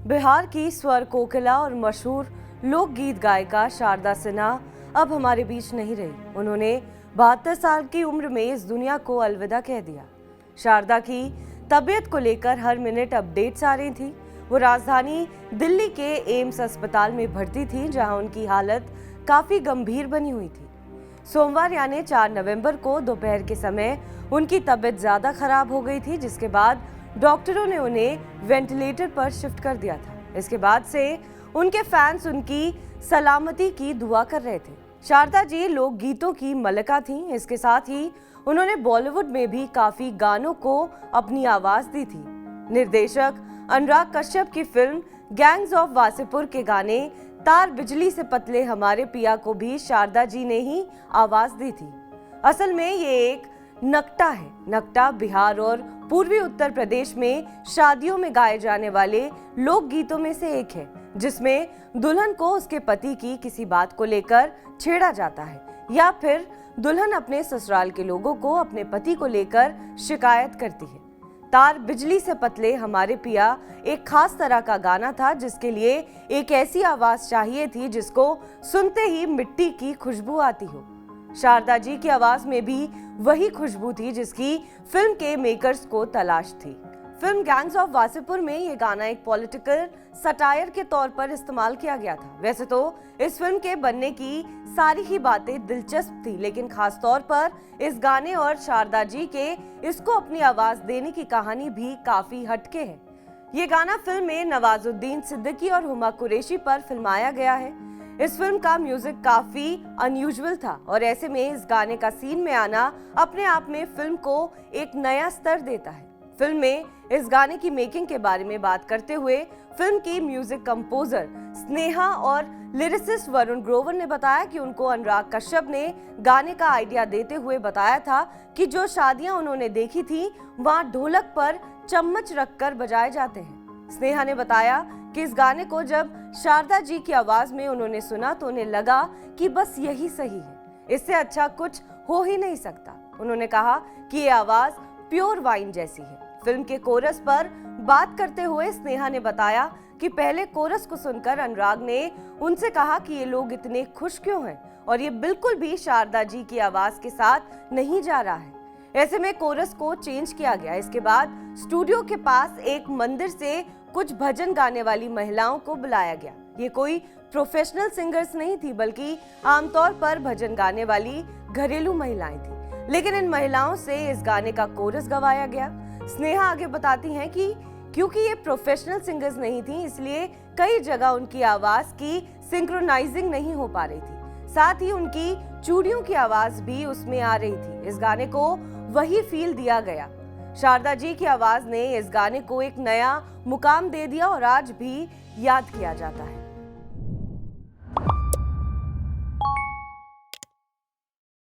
बिहार की स्वर कोकिला और मशहूर लोकगीत गायिका शारदा सिन्हा अब हमारे बीच नहीं रही। उन्होंने 72 साल की उम्र में इस दुनिया को अलविदा कह दिया। शारदा की तबीयत को लेकर हर मिनट अपडेट्स आ रही थी। वो राजधानी दिल्ली के एम्स अस्पताल में भर्ती थी, जहां उनकी हालत काफी गंभीर बनी हुई थी। सोमवार यानी 4 नवंबर को दोपहर के समय उनकी तबीयत ज्यादा खराब हो गई थी, जिसके बाद डॉक्टरों ने उन्हें वेंटिलेटर पर शिफ्ट कर दिया था। इसके बाद से उनके फैंस उनकी सलामती की दुआ कर रहे थे। शारदा जी लोक गीतों की मलका थीं। इसके साथ ही उन्होंने बॉलीवुड में भी काफी गानों को अपनी आवाज दी थी। निर्देशक अनुराग कश्यप की फिल्म गैंग्स ऑफ वासेपुर के गाने तार बिजली से पतले हमारे पिया को भी शारदा जी ने ही आवाज दी थी। असल में ये एक नकटा है। नकटा बिहार और पूर्वी उत्तर प्रदेश में शादियों में गाए जाने वाले लोक गीतों में से एक है, जिसमें दुल्हन को उसके पति की किसी बात को लेकर छेड़ा जाता है या फिर दुल्हन अपने ससुराल के लोगों को अपने पति को लेकर शिकायत करती है। तार बिजली से पतले हमारे पिया एक खास तरह का गाना था, जिसके लिए एक ऐसी आवाज चाहिए थी जिसको सुनते ही मिट्टी की खुशबू आती हो। शारदा जी की आवाज में भी वही खुशबू थी जिसकी फिल्म के मेकर्स को तलाश थी। फिल्म गैंग्स ऑफ वासेपुर में ये गाना एक पॉलिटिकल सटायर के तौर पर इस्तेमाल किया गया था। वैसे तो इस फिल्म के बनने की सारी ही बातें दिलचस्प थी, लेकिन खास तौर पर इस गाने और शारदा जी के इसको अपनी आवाज देने की कहानी भी काफी हटके है। ये गाना फिल्म में नवाजुद्दीन सिद्दीकी और हुमा कुरैशी पर फिल्माया गया है। इस फिल्म का म्यूजिक काफी अनयूजुअल था और ऐसे में इस गाने का सीन में आना अपने आप में फिल्म को एक नया स्तर देता है। फिल्म में इस गाने की मेकिंग के बारे में बात करते हुए फिल्म की म्यूजिक कंपोजर स्नेहा और लिरिसिस्ट वरुण ग्रोवर ने बताया कि उनको अनुराग कश्यप ने गाने का आइडिया देते हुए बताया था कि जो शादियां उन्होंने देखी थी वहां ढोलक पर चम्मच रखकर बजाए जाते हैं। स्नेहा ने बताया कि इस गाने को जब शारदा जी की आवाज में उन्होंने सुना तो उन्हें लगा कि बस यही सही है, इससे अच्छा कुछ हो ही नहीं सकता। उन्होंने कहा कि ये आवाज प्योर वाइन जैसी है। फिल्म के कोरस पर बात करते हुए स्नेहा ने बताया कि पहले कोरस को सुनकर अनुराग ने उनसे कहा कि ये लोग इतने खुश क्यों हैं और ये बिल्कुल भी शारदा जी की आवाज के साथ नहीं जा रहा है। ऐसे में कोरस को चेंज किया गया। इसके बाद स्टूडियो के पास एक मंदिर से कुछ भजन गाने वाली महिलाओं को बुलाया गया। ये कोई प्रोफेशनल सिंगर्स नहीं थी, बल्कि आमतौर पर भजन गाने वाली घरेलू महिलाएं थी, लेकिन इन महिलाओं से इस गाने का कोरस गवाया गया। स्नेहा आगे बताती हैं कि क्योंकि ये प्रोफेशनल सिंगर्स नहीं थी, इसलिए कई जगह उनकी आवाज की सिंक्रोनाइजिंग नहीं हो पा रही थी। साथ ही उनकी चूड़ियों की आवाज भी उसमें आ रही थी। इस गाने को वही फील दिया गया। शारदा जी की आवाज ने इस गाने को एक नया मुकाम दे दिया और आज भी याद किया जाता है।